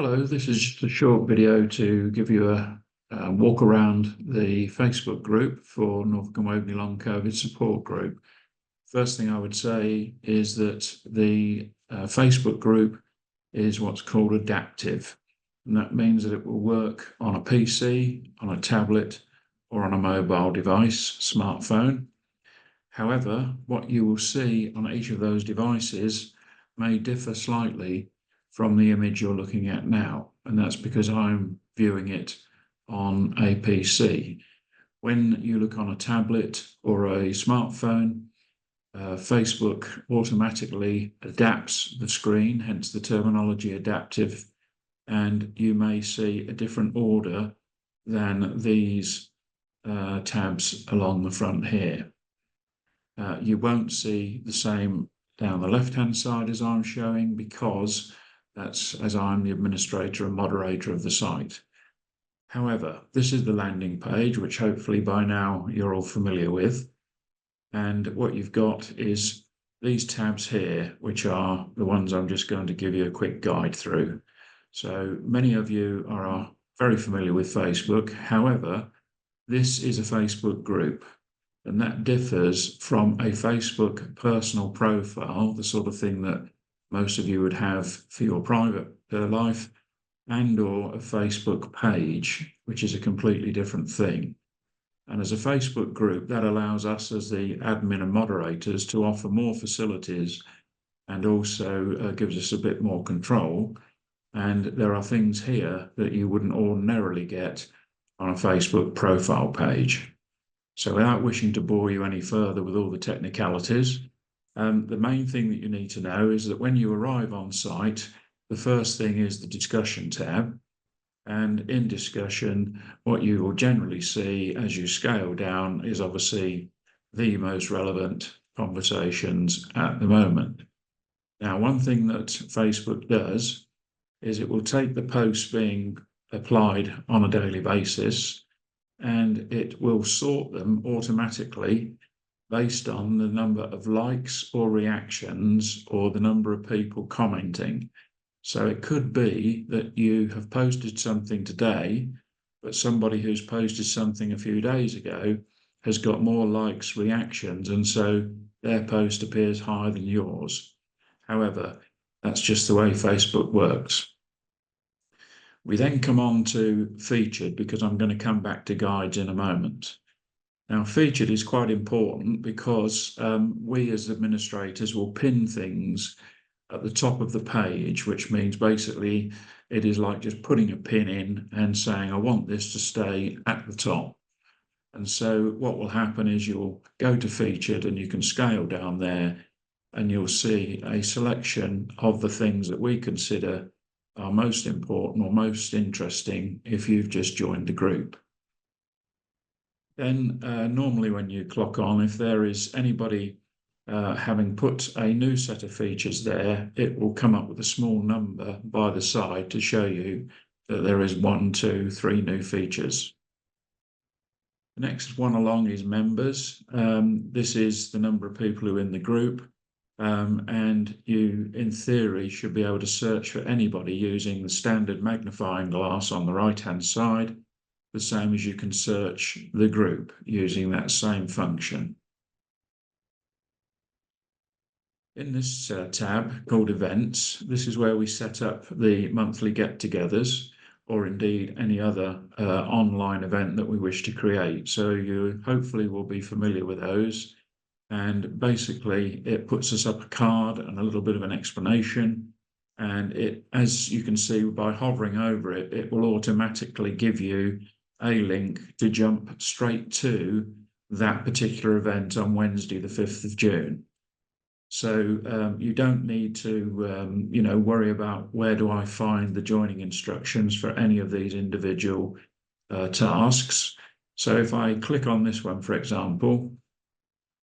Hello, this is just a short video to give you a walk around the Facebook group for Norfolk and Waveney Long COVID Support Group. First thing I would say is that the Facebook group is what's called adaptive, and that means that it will work on a PC, on a tablet, or on a mobile device, smartphone. However, what you will see on each of those devices may differ slightly from the image you're looking at now, and that's because I'm viewing it on a PC. When you look on a tablet or a smartphone, Facebook automatically adapts the screen, hence the terminology adaptive, and you may see a different order than these tabs along the front here. You won't see the same down the left-hand side as I'm showing because that's as I'm the administrator and moderator of the site. However, this is the landing page, which hopefully by now you're all familiar with. And what you've got is these tabs here, which are the ones I'm just going to give you a quick guide through. So many of you are very familiar with Facebook. However, this is a Facebook group, and that differs from a Facebook personal profile, the sort of thing that most of you would have for your private life, and or a Facebook page, which is a completely different thing. And as a Facebook group, that allows us as the admin and moderators to offer more facilities and also gives us a bit more control. And there are things here that you wouldn't ordinarily get on a Facebook profile page. So without wishing to bore you any further with all the technicalities, the main thing that you need to know is that when you arrive on site, the first thing is the discussion tab. And in discussion, what you will generally see as you scale down is obviously the most relevant conversations at the moment. Now, one thing that Facebook does is it will take the posts being applied on a daily basis and it will sort them automatically based on the number of likes or reactions or the number of people commenting. So it could be that you have posted something today, but somebody who's posted something a few days ago has got more likes, reactions, and so their post appears higher than yours. However, that's just the way Facebook works. We then come on to featured, because I'm going to come back to guides in a moment. Now, featured is quite important because we as administrators will pin things at the top of the page, which means basically it is like just putting a pin in and saying, I want this to stay at the top. And so what will happen is you'll go to featured and you can scale down there and you'll see a selection of the things that we consider are most important or most interesting if you've just joined the group. Then normally when you clock on, if there is anybody having put a new set of features there, it will come up with a small number by the side to show you that there is 1, 2, 3 new features. The next one along is members. This is the number of people who are in the group, and you, in theory, should be able to search for anybody using the standard magnifying glass on the right-hand side, the same as you can search the group using that same function. In this tab called Events, this is where we set up the monthly get-togethers, or indeed any other online event that we wish to create. So you hopefully will be familiar with those. And basically, it puts us up a card and a little bit of an explanation. And it, as you can see by hovering over it, it will automatically give you a link to jump straight to that particular event on Wednesday, the 5th of June. So you don't need to, worry about where do I find the joining instructions for any of these individual tasks. So if I click on this one, for example,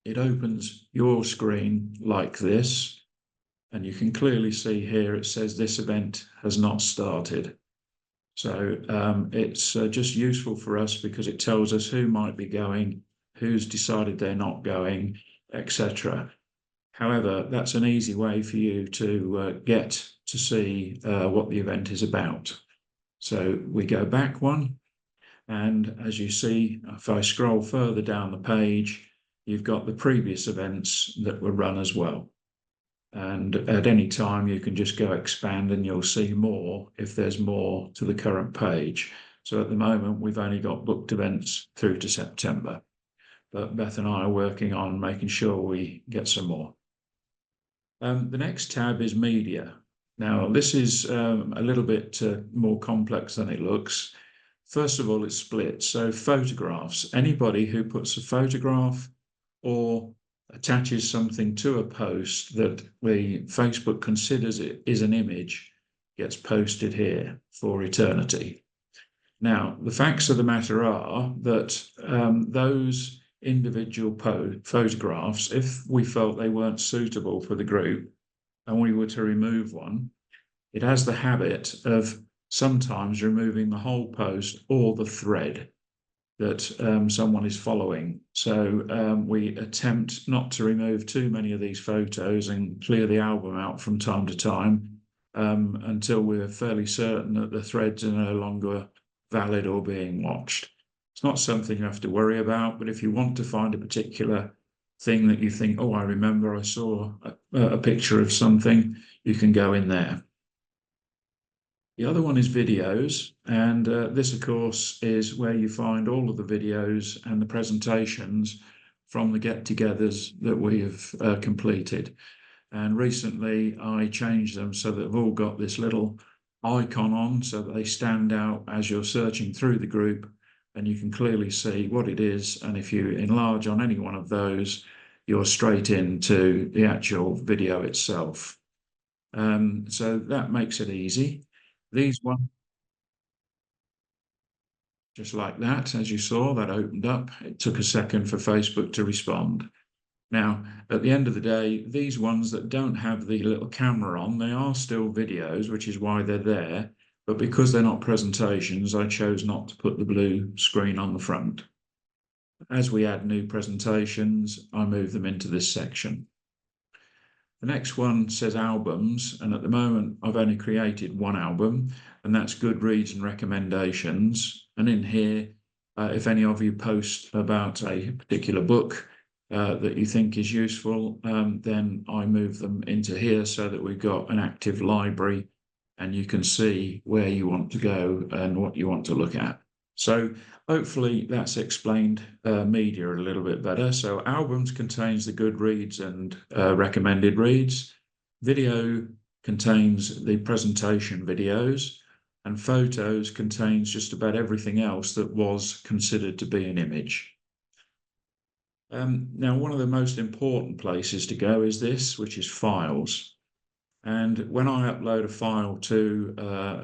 it opens your screen like this, and you can clearly see here it says this event has not started. So it's just useful for us because it tells us who might be going, who's decided they're not going, etc. However, that's an easy way for you to get to see what the event is about. So we go back one, and as you see, if I scroll further down the page, you've got the previous events that were run as well. And at any time, you can just go expand and you'll see more if there's more to the current page. So at the moment, we've only got booked events through to September. But Beth and I are working on making sure we get some more. The next tab is media. Now, this is a little bit more complex than it looks. First of all, it's split. So photographs, anybody who puts a photograph or attaches something to a post that the Facebook considers it is an image gets posted here for eternity. Now, the facts of the matter are that those individual photographs, if we felt they weren't suitable for the group and we were to remove one, it has the habit of sometimes removing the whole post or the thread that someone is following. So we attempt not to remove too many of these photos and clear the album out from time to time until we're fairly certain that the threads are no longer valid or being watched. It's not something you have to worry about, but if you want to find a particular thing that you think, oh, I remember I saw a picture of something, you can go in there. The other one is videos, and this, of course, is where you find all of the videos and the presentations from the get-togethers that we have completed. And recently I changed them so that they've all got this little icon on so that they stand out as you're searching through the group and you can clearly see what it is. And if you enlarge on any one of those, you're straight into the actual video itself. So that makes it easy. These ones, just like that, as you saw, that opened up. It took a second for Facebook to respond. Now, at the end of the day, these ones that don't have the little camera on, they are still videos, which is why they're there. But because they're not presentations, I chose not to put the blue screen on the front. As we add new presentations, I move them into this section. The next one says albums, and at the moment I've only created one album, and that's Goodreads and recommendations. And in here, if any of you post about a particular book that you think is useful, then I move them into here so that we've got an active library and you can see where you want to go and what you want to look at. So hopefully that's explained media a little bit better. So albums contains the Goodreads and recommended reads. Video contains the presentation videos, and photos contains just about everything else that was considered to be an image. Now, one of the most important places to go is this, which is files. And when I upload a file to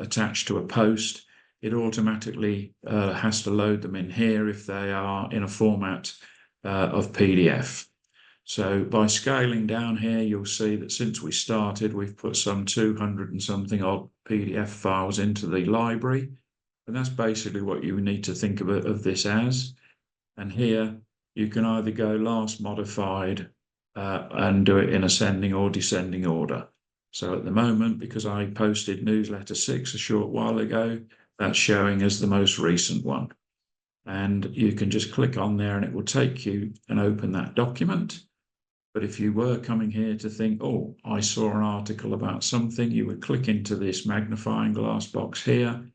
attach to a post, it automatically has to load them in here if they are in a format of PDF. So by scaling down here, you'll see that since we started, we've put some 200 and something odd PDF files into the library. And that's basically what you need to think of this as. And here you can either go last modified and do it in ascending or descending order. So at the moment, because I posted newsletter 6 a short while ago, that's showing as the most recent one. And you can just click on there and it will take you and open that document. But if you were coming here to think, oh, I saw an article about something, you would click into this magnifying glass box here,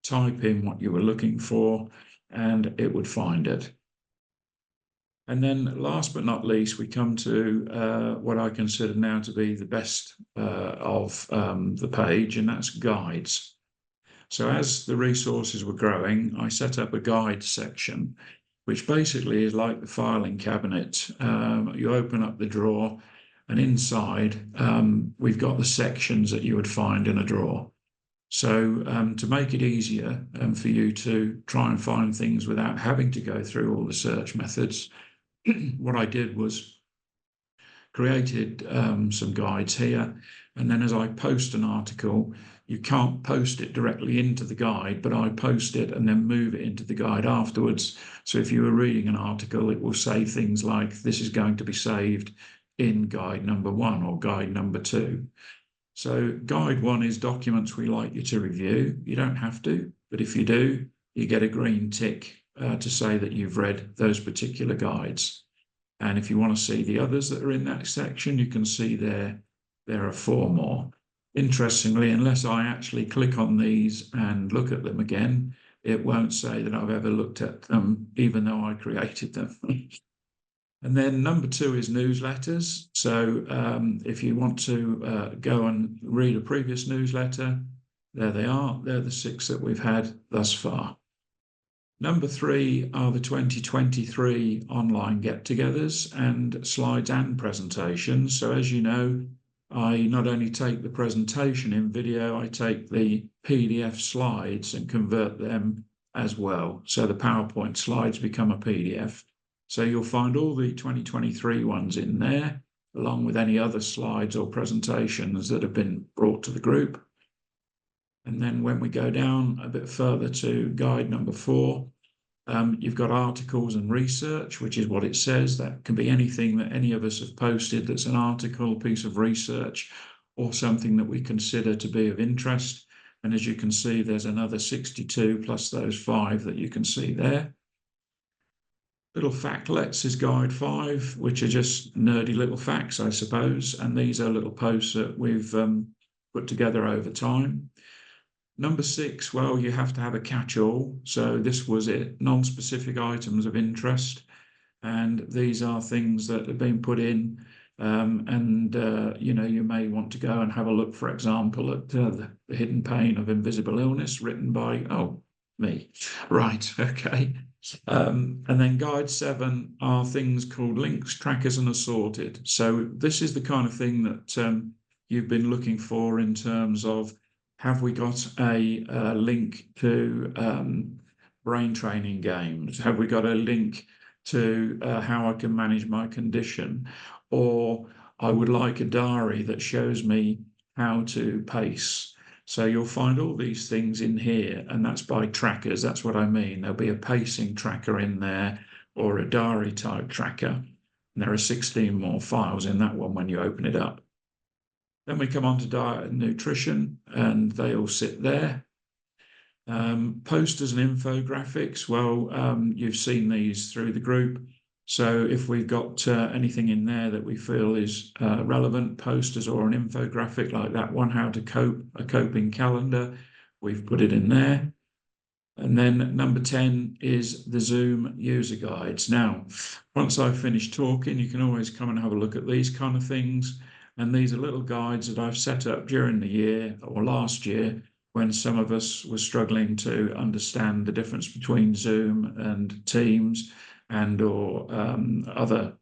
type in what you were looking for, and it would find it. And then last but not least, we come to what I consider now to be the best of the page, and that's guides. So as the resources were growing, I set up a guide section, which basically is like the filing cabinet. You open up the drawer, and inside we've got the sections that you would find in a drawer. So to make it easier for you to try and find things without having to go through all the search methods, what I did was created some guides here, and then as I post an article, you can't post it directly into the guide, but I post it and then move it into the guide afterwards. So if you were reading an article, it will say things like, this is going to be saved in guide number 1 or guide number 2. So guide 1 is documents we like you to review. You don't have to, but if you do, you get a green tick to say that you've read those particular guides. And if you want to see the others that are in that section, you can see there are 4 more. Interestingly, unless I actually click on these and look at them again, it won't say that I've ever looked at them, even though I created them. And then number 2 is newsletters. So if you want to go and read a previous newsletter, there they are. They're the 6 that we've had thus far. Number 3 are the 2023 online get-togethers and slides and presentations. So as you know, I not only take the presentation in video, I take the PDF slides and convert them as well. So the PowerPoint slides become a PDF. So you'll find all the 2023 ones in there, along with any other slides or presentations that have been brought to the group. And then when we go down a bit further to guide number 4, you've got articles and research, which is what it says. That can be anything that any of us have posted that's an article, a piece of research, or something that we consider to be of interest. And as you can see, there's another 62 plus those 5 that you can see there. Little factlets is guide 5, which are just nerdy little facts, I suppose. And these are little posts that we've put together over time. Number 6, well, you have to have a catch-all. So this was it, non-specific items of interest. And these are things that have been put in. You may want to go and have a look, for example, at the Hidden Pain of Invisible Illness, written by, me. Right, okay. And then guide 7 are things called links, trackers, and assorted. So this is the kind of thing that you've been looking for in terms of, have we got a link to brain training games? Have we got a link to how I can manage my condition? Or I would like a diary that shows me how to pace. So you'll find all these things in here, and that's by trackers. That's what I mean. There'll be a pacing tracker in there or a diary type tracker. And there are 16 more files in that one when you open it up. Then we come on to diet and nutrition, and they all sit there. Posters and infographics, well, you've seen these through the group. So if we've got anything in there that we feel is relevant, posters or an infographic like that one, how to cope, a coping calendar, we've put it in there. And then number 10 is the Zoom user guides. Now, once I've finished talking, you can always come and have a look at these kind of things. And these are little guides that I've set up during the year or last year when some of us were struggling to understand the difference between Zoom and Teams and or other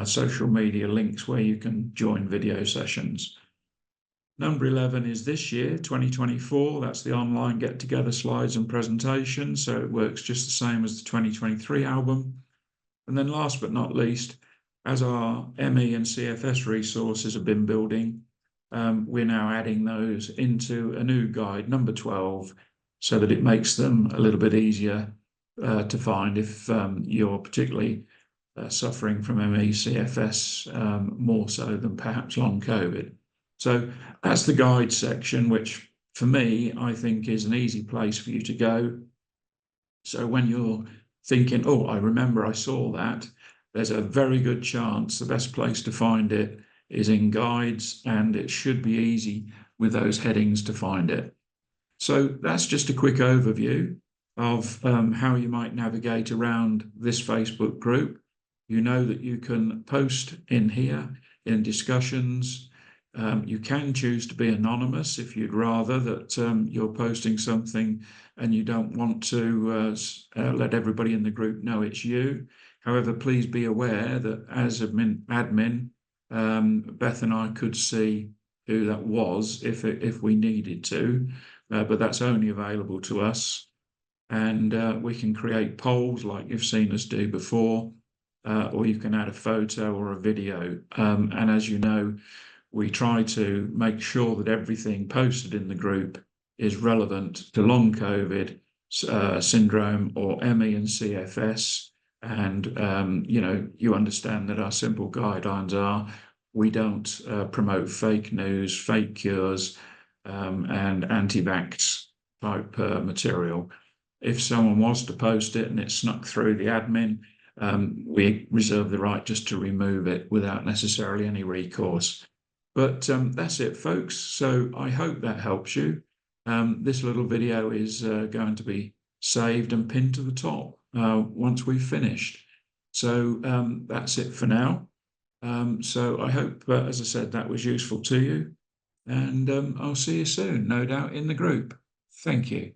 social media links where you can join video sessions. Number 11 is this year, 2024. That's the online get-together slides and presentations. So it works just the same as the 2023 album. And then last but not least, as our ME and CFS resources have been building, we're now adding those into a new guide, number 12, so that it makes them a little bit easier to find if you're particularly suffering from ME-CFS more so than perhaps long COVID. So that's the guide section, which for me, I think is an easy place for you to go. So when you're thinking, oh, I remember I saw that, there's a very good chance the best place to find it is in guides, and it should be easy with those headings to find it. So that's just a quick overview of how you might navigate around this Facebook group. You know that you can post in here in discussions. You can choose to be anonymous if you'd rather that you're posting something and you don't want to let everybody in the group know it's you. However, please be aware that as admin, Beth and I could see who that was if we needed to, but that's only available to us. And we can create polls like you've seen us do before, or you can add a photo or a video. And as you know, we try to make sure that everything posted in the group is relevant to long COVID syndrome or ME and CFS. And, you understand that our simple guidelines are we don't promote fake news, fake cures, and anti-vax type material. If someone was to post it and it snuck through the admin, we reserve the right just to remove it without necessarily any recourse. But that's it, folks. So I hope that helps you. This little video is going to be saved and pinned to the top once we've finished. So that's it for now. So I hope, as I said, that was useful to you. And I'll see you soon, no doubt, in the group. Thank you.